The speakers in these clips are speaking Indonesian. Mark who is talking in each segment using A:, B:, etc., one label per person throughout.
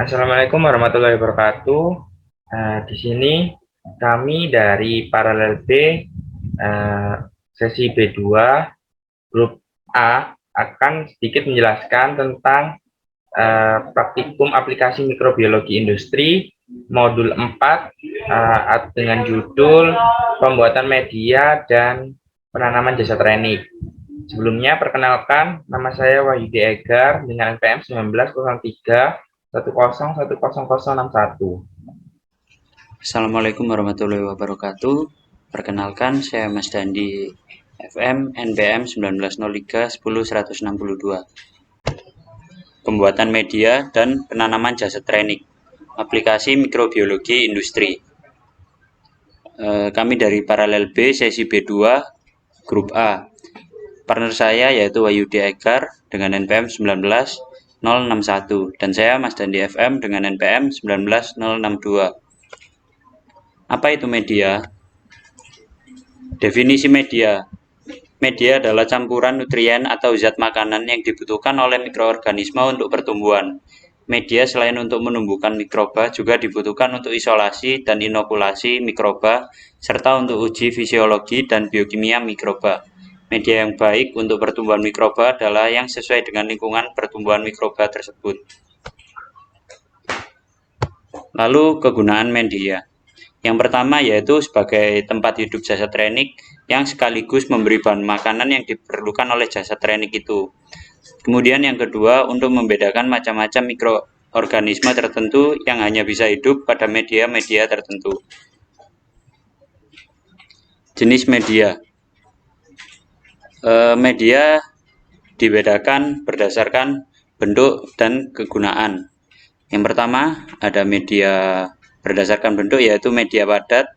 A: Assalamualaikum warahmatullahi wabarakatuh. Di sini kami dari Paralel B, sesi B2, grup A, akan sedikit menjelaskan tentang praktikum aplikasi mikrobiologi industri, modul 4, dengan judul pembuatan media dan penanaman jasa training. Sebelumnya, perkenalkan, nama saya Wahyudi Egar dengan NPM 1903 101061.
B: Assalamualaikum warahmatullahi wabarakatuh. Perkenalkan, saya Mas Dandi, FM NPM 1903 10162. Pembuatan media dan penanaman jasa training. Aplikasi mikrobiologi industri. Kami dari Paralel B, sesi B2, grup A. Partner saya yaitu Wahyudi Egar dengan NPM 19061 dan saya Mas Dandi FM dengan NPM 19062. Apa itu media? Definisi media. Media adalah campuran nutrien atau zat makanan yang dibutuhkan oleh mikroorganisme untuk pertumbuhan. Media selain untuk menumbuhkan mikroba juga dibutuhkan untuk isolasi dan inokulasi mikroba serta untuk uji fisiologi dan biokimia mikroba. Media yang baik untuk pertumbuhan mikroba adalah yang sesuai dengan lingkungan pertumbuhan mikroba tersebut. Lalu kegunaan media. Yang pertama yaitu sebagai tempat hidup jasa training yang sekaligus memberi bahan makanan yang diperlukan oleh jasa training itu. Kemudian yang kedua untuk membedakan macam-macam mikroorganisme tertentu yang hanya bisa hidup pada media-media tertentu. Jenis media. Media dibedakan berdasarkan bentuk dan kegunaan. Yang pertama ada media berdasarkan bentuk yaitu media padat,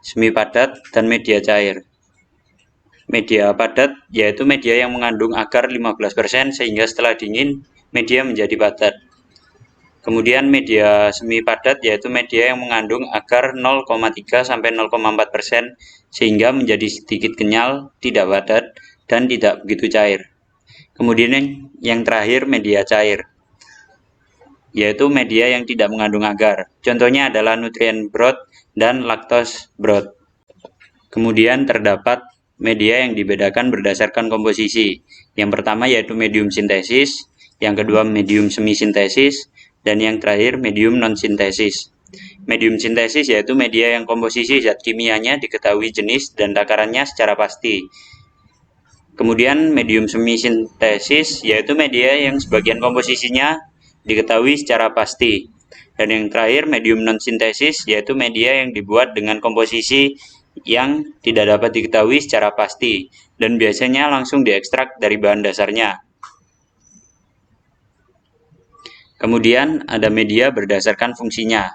B: semi padat, dan media cair. Media padat yaitu media yang mengandung agar 15% sehingga setelah dingin media menjadi padat. Kemudian media semi padat yaitu media yang mengandung agar 0,3 sampai 0,4% sehingga menjadi sedikit kenyal, tidak padat, dan tidak begitu cair. Kemudian yang terakhir media cair, yaitu media yang tidak mengandung agar. Contohnya adalah nutrien broth dan lactose broth. Kemudian terdapat media yang dibedakan berdasarkan komposisi. Yang pertama yaitu medium sintesis, yang kedua medium semi sintesis, dan yang terakhir medium non sintesis. Medium sintesis yaitu media yang komposisi zat kimianya diketahui jenis dan takarannya secara pasti. Kemudian medium semi sintesis yaitu media yang sebagian komposisinya diketahui secara pasti. Dan yang terakhir medium non sintesis yaitu media yang dibuat dengan komposisi yang tidak dapat diketahui secara pasti dan biasanya langsung diekstrak dari bahan dasarnya. Kemudian ada media berdasarkan fungsinya.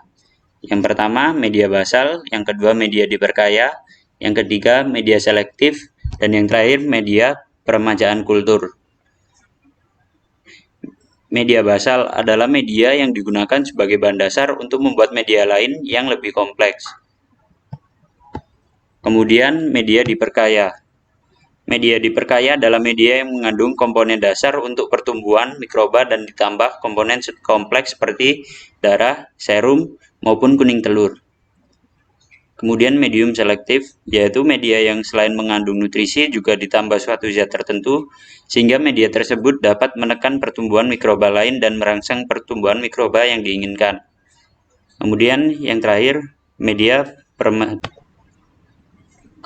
B: Yang pertama media basal, yang kedua media diperkaya, yang ketiga media selektif, dan yang terakhir media peremajaan kultur. Media basal adalah media yang digunakan sebagai bahan dasar untuk membuat media lain yang lebih kompleks. Kemudian media diperkaya. Media diperkaya adalah media yang mengandung komponen dasar untuk pertumbuhan mikroba dan ditambah komponen kompleks seperti darah, serum, maupun kuning telur. Kemudian medium selektif, yaitu media yang selain mengandung nutrisi juga ditambah suatu zat tertentu, sehingga media tersebut dapat menekan pertumbuhan mikroba lain dan merangsang pertumbuhan mikroba yang diinginkan. Kemudian yang terakhir,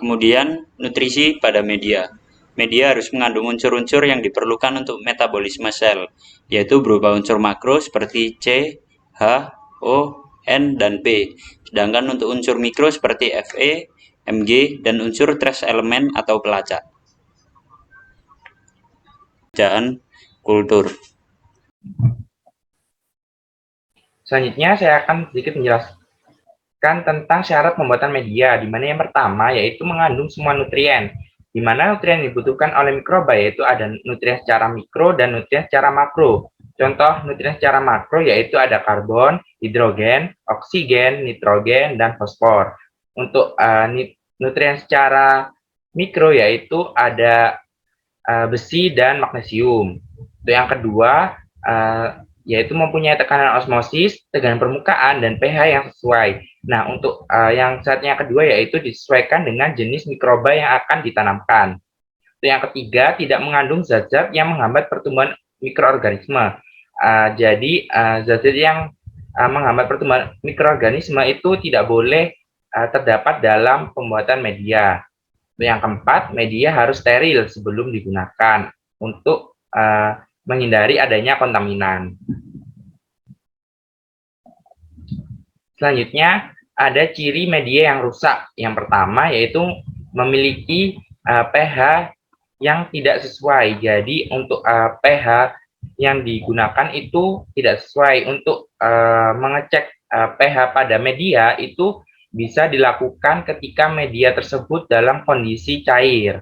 B: Kemudian nutrisi pada media. Media harus mengandung unsur-unsur yang diperlukan untuk metabolisme sel, yaitu berupa unsur makro seperti C, H, O, N, dan P. Sedangkan untuk unsur mikro seperti Fe, Mg, dan unsur trace elemen atau pelacak. Pekerjaan kultur.
A: Selanjutnya saya akan sedikit menjelaskan tentang syarat pembuatan media, di mana yang pertama yaitu mengandung semua nutrien, di mana nutrien yang dibutuhkan oleh mikroba yaitu ada nutrien secara mikro dan nutrien secara makro. Contoh nutrien secara makro yaitu ada karbon, hidrogen, oksigen, nitrogen, dan fosfor. Untuk nutrien secara mikro yaitu ada besi dan magnesium. Untuk yang kedua yaitu mempunyai tekanan osmosis, tekanan permukaan, dan pH yang sesuai. Nah, untuk yang syaratnya kedua yaitu disesuaikan dengan jenis mikroba yang akan ditanamkan. Yang ketiga, tidak mengandung zat-zat yang menghambat pertumbuhan mikroorganisme. Jadi, zat-zat yang menghambat pertumbuhan mikroorganisme itu tidak boleh terdapat dalam pembuatan media. Yang keempat, media harus steril sebelum digunakan untuk menghindari adanya kontaminan. Selanjutnya, ada ciri media yang rusak. Yang pertama yaitu memiliki pH yang tidak sesuai. Jadi untuk pH yang digunakan itu tidak sesuai. Untuk mengecek pH pada media itu bisa dilakukan ketika media tersebut dalam kondisi cair.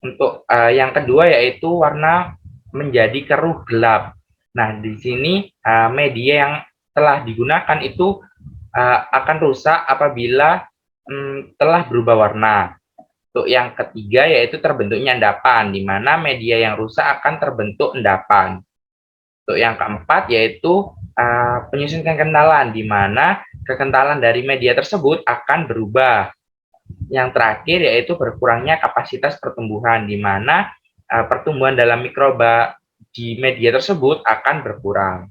A: Untuk yang kedua yaitu warna menjadi keruh gelap. Nah, di sini media yang telah digunakan itu akan rusak apabila telah berubah warna. Untuk yang ketiga yaitu terbentuknya endapan, di mana media yang rusak akan terbentuk endapan. Untuk yang keempat yaitu penyusun kekentalan, di mana kekentalan dari media tersebut akan berubah. Yang terakhir yaitu berkurangnya kapasitas pertumbuhan, di mana pertumbuhan dalam mikroba di media tersebut akan berkurang.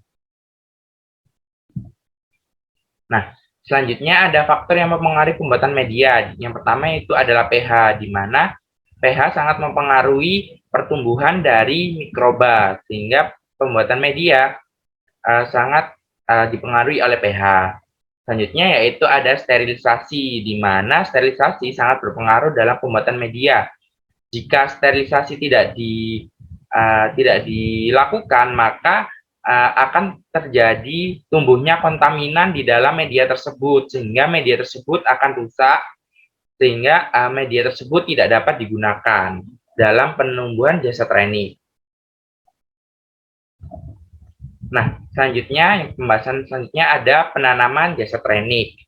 A: Nah, selanjutnya ada faktor yang mempengaruhi pembuatan media. Yang pertama itu adalah pH, di mana pH sangat mempengaruhi pertumbuhan dari mikroba, sehingga pembuatan media sangat dipengaruhi oleh pH. Selanjutnya yaitu ada sterilisasi, di mana sterilisasi sangat berpengaruh dalam pembuatan media. Jika sterilisasi tidak dilakukan, maka akan terjadi tumbuhnya kontaminan di dalam media tersebut, sehingga media tersebut akan rusak, sehingga media tersebut tidak dapat digunakan dalam penumbuhan jasad renik. Nah, selanjutnya, pembahasan selanjutnya ada penanaman jasad renik.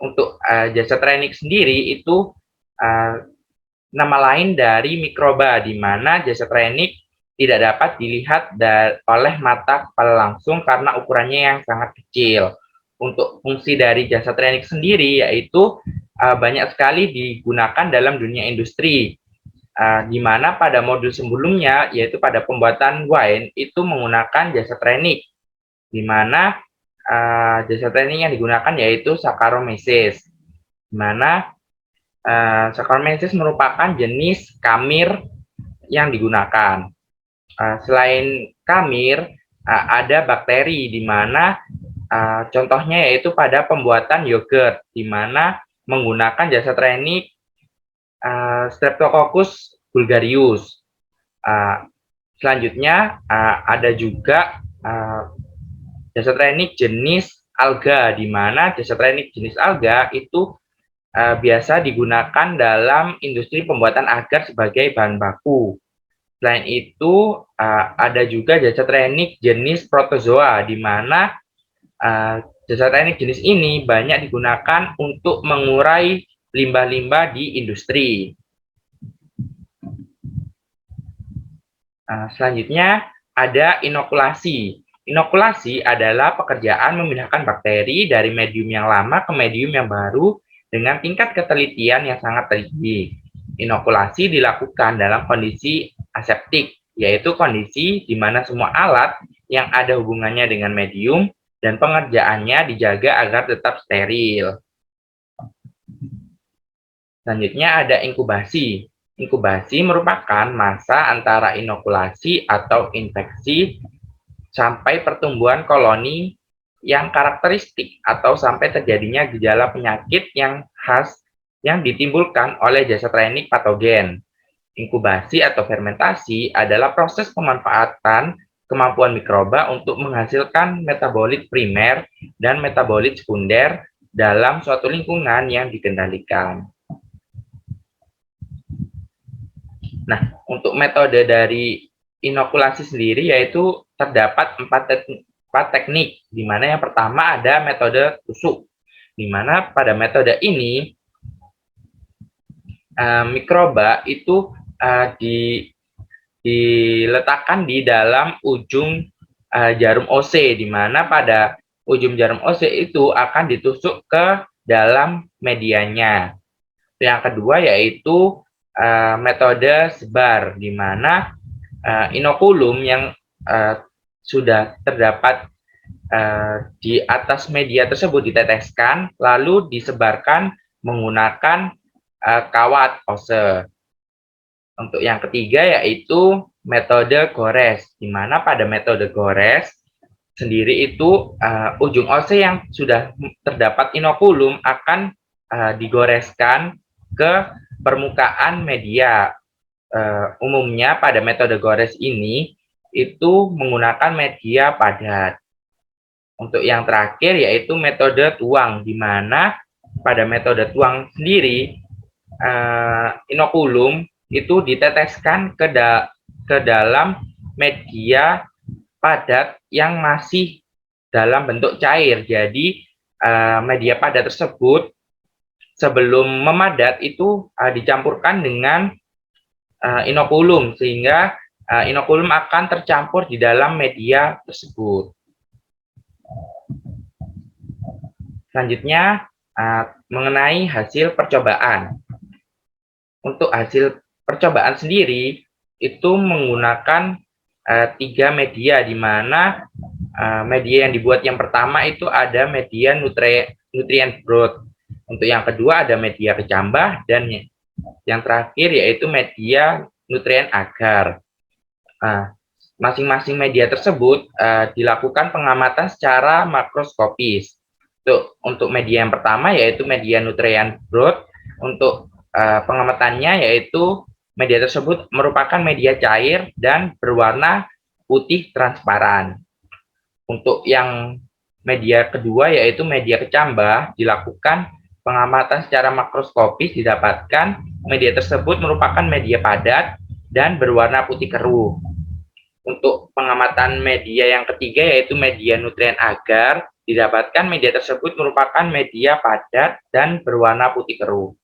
A: Untuk jasad renik sendiri itu nama lain dari mikroba, di mana jasad renik tidak dapat dilihat oleh mata kepala langsung karena ukurannya yang sangat kecil. Untuk fungsi dari jasad renik sendiri yaitu banyak sekali digunakan dalam dunia industri, di mana pada modul sebelumnya yaitu pada pembuatan wine itu menggunakan jasad renik, di mana jasad renik yang digunakan yaitu Saccharomyces, di mana Saccharomyces merupakan jenis kamir yang digunakan. Selain kamir, ada bakteri, di mana contohnya yaitu pada pembuatan yogurt, di mana menggunakan jasad renik Streptococcus bulgarius. Selanjutnya ada juga jasad renik jenis alga, di mana jasad renik jenis alga itu biasa digunakan dalam industri pembuatan agar sebagai bahan baku. Selain itu, ada juga jasad renik jenis protozoa, di mana jasad renik jenis ini banyak digunakan untuk mengurai limbah-limbah di industri. Selanjutnya, ada inokulasi. Inokulasi adalah pekerjaan memindahkan bakteri dari medium yang lama ke medium yang baru dengan tingkat ketelitian yang sangat tinggi. Inokulasi dilakukan dalam kondisi aseptik, yaitu kondisi di mana semua alat yang ada hubungannya dengan medium dan pengerjaannya dijaga agar tetap steril. Selanjutnya ada inkubasi. Inkubasi merupakan masa antara inokulasi atau infeksi sampai pertumbuhan koloni yang karakteristik atau sampai terjadinya gejala penyakit yang khas yang ditimbulkan oleh jasad renik patogen. Inkubasi atau fermentasi adalah proses pemanfaatan kemampuan mikroba untuk menghasilkan metabolit primer dan metabolit sekunder dalam suatu lingkungan yang dikendalikan. Nah, untuk metode dari inokulasi sendiri yaitu terdapat empat teknik, di mana yang pertama ada metode tusuk, di mana pada metode ini mikroba itu diletakkan di dalam ujung jarum OC, di mana pada ujung jarum OC itu akan ditusuk ke dalam medianya. Yang kedua yaitu metode sebar, di mana inokulum yang sudah terdapat di atas media tersebut diteteskan, lalu disebarkan menggunakan kawat OSE. Untuk yang ketiga yaitu metode gores, di mana pada metode gores sendiri itu ujung OC yang sudah terdapat inokulum akan digoreskan ke permukaan media. Umumnya pada metode gores ini itu menggunakan media padat. Untuk yang terakhir yaitu metode tuang, di mana pada metode tuang sendiri inokulum itu diteteskan ke dalam media padat yang masih dalam bentuk cair. Jadi media padat tersebut sebelum memadat itu dicampurkan dengan inokulum, sehingga inokulum akan tercampur di dalam media tersebut. Selanjutnya mengenai hasil percobaan. Untuk hasil percobaan sendiri itu menggunakan 3 media, di mana media yang dibuat yang pertama itu ada media nutrient broth. Untuk yang kedua ada media kecambah, dan yang terakhir yaitu media nutrien agar. Masing-masing media tersebut dilakukan pengamatan secara makroskopis. Untuk media yang pertama yaitu media nutrient broth, untuk pengamatannya yaitu media tersebut merupakan media cair dan berwarna putih transparan. Untuk yang media kedua yaitu media kecambah, dilakukan pengamatan secara makroskopis, didapatkan media tersebut merupakan media padat dan berwarna putih keruh. Untuk pengamatan media yang ketiga yaitu media nutrien agar, didapatkan media tersebut merupakan media padat dan berwarna putih keruh.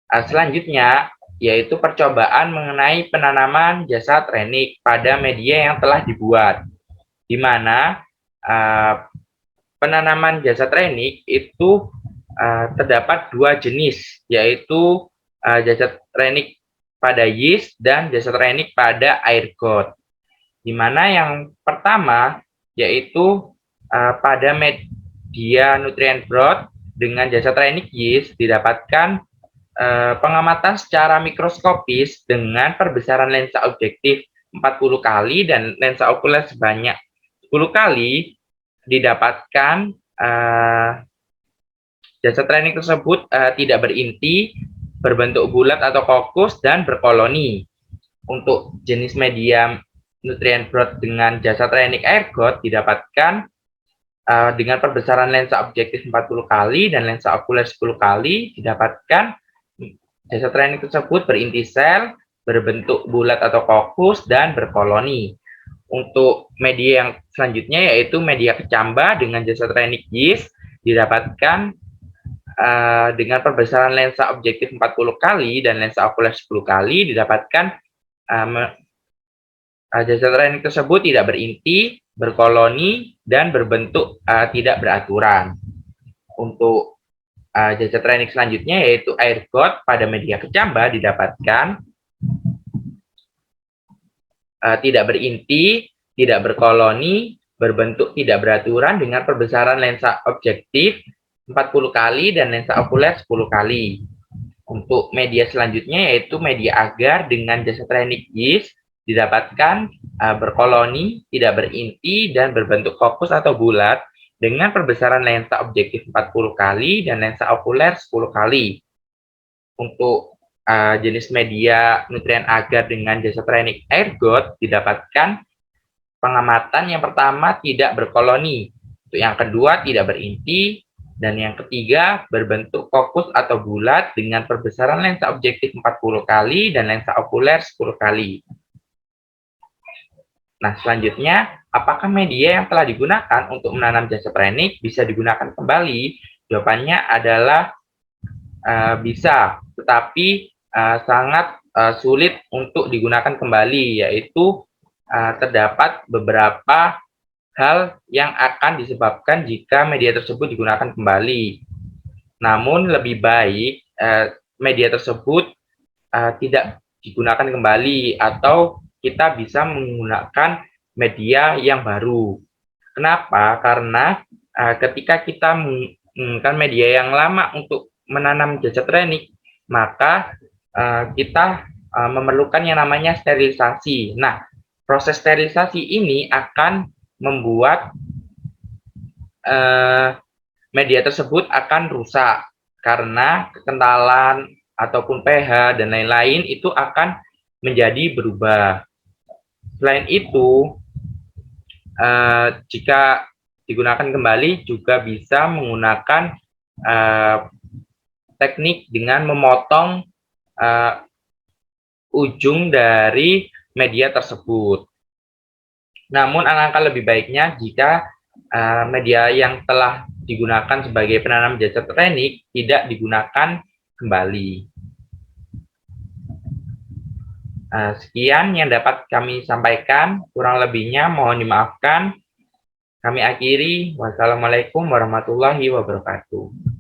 A: Selanjutnya yaitu percobaan mengenai penanaman jasa trenik pada media yang telah dibuat, di mana penanaman jasa trenik itu terdapat 2 jenis, yaitu jasa trenik pada yeast dan jasa trenik pada ergot. Di mana yang pertama yaitu pada media nutrient broth dengan jasa trenik yeast didapatkan pengamatan secara mikroskopis dengan perbesaran lensa objektif 40 kali dan lensa okuler sebanyak 10 kali, didapatkan jasa trenik tersebut tidak berinti, berbentuk bulat atau kokus, dan berkoloni. Untuk jenis media nutrient broth dengan jasa trenik ergot didapatkan dengan perbesaran lensa objektif 40 kali dan lensa okuler 10 kali, didapatkan jasa trenik tersebut berinti sel, berbentuk bulat atau kokus, dan berkoloni. Untuk media yang selanjutnya yaitu media kecambah dengan jasa trenik yeast, didapatkan dengan perbesaran lensa objektif 40 kali dan lensa okuler 10 kali, didapatkan jasa trenik tersebut tidak berinti, berkoloni, dan berbentuk tidak beraturan. Untuk jasa trenik selanjutnya yaitu ergot pada media kecambah didapatkan tidak berinti, tidak berkoloni, berbentuk tidak beraturan dengan perbesaran lensa objektif 40 kali dan lensa okuler 10 kali. Untuk media selanjutnya yaitu media agar dengan jasa trenik yeast didapatkan berkoloni, tidak berinti, dan berbentuk kokus atau bulat dengan perbesaran lensa objektif 40 kali dan lensa okuler 10 kali. Untuk jenis media nutrien agar dengan jasa trenik ergot didapatkan pengamatan yang pertama tidak berkoloni, untuk yang kedua tidak berinti, dan yang ketiga berbentuk kokus atau bulat dengan perbesaran lensa objektif 40 kali dan lensa okuler 10 kali. Nah, selanjutnya, apakah media yang telah digunakan untuk menanam jasa trenik bisa digunakan kembali? Jawabannya adalah bisa, tetapi sangat sulit untuk digunakan kembali, yaitu terdapat beberapa hal yang akan disebabkan jika media tersebut digunakan kembali. Namun lebih baik media tersebut tidak digunakan kembali atau kita bisa menggunakan media yang baru. Kenapa? Karena ketika kita menggunakan media yang lama untuk menanam cacat renik, maka kita memerlukan yang namanya sterilisasi. Nah, proses sterilisasi ini akan membuat media tersebut akan rusak karena kekentalan ataupun pH dan lain-lain itu akan menjadi berubah. Selain itu, jika digunakan kembali juga bisa menggunakan teknik dengan memotong ujung dari media tersebut. Namun alangkah lebih baiknya jika media yang telah digunakan sebagai penanam cacat renik tidak digunakan kembali. Sekian yang dapat kami sampaikan, kurang lebihnya mohon dimaafkan. Kami akhiri, wassalamualaikum warahmatullahi wabarakatuh.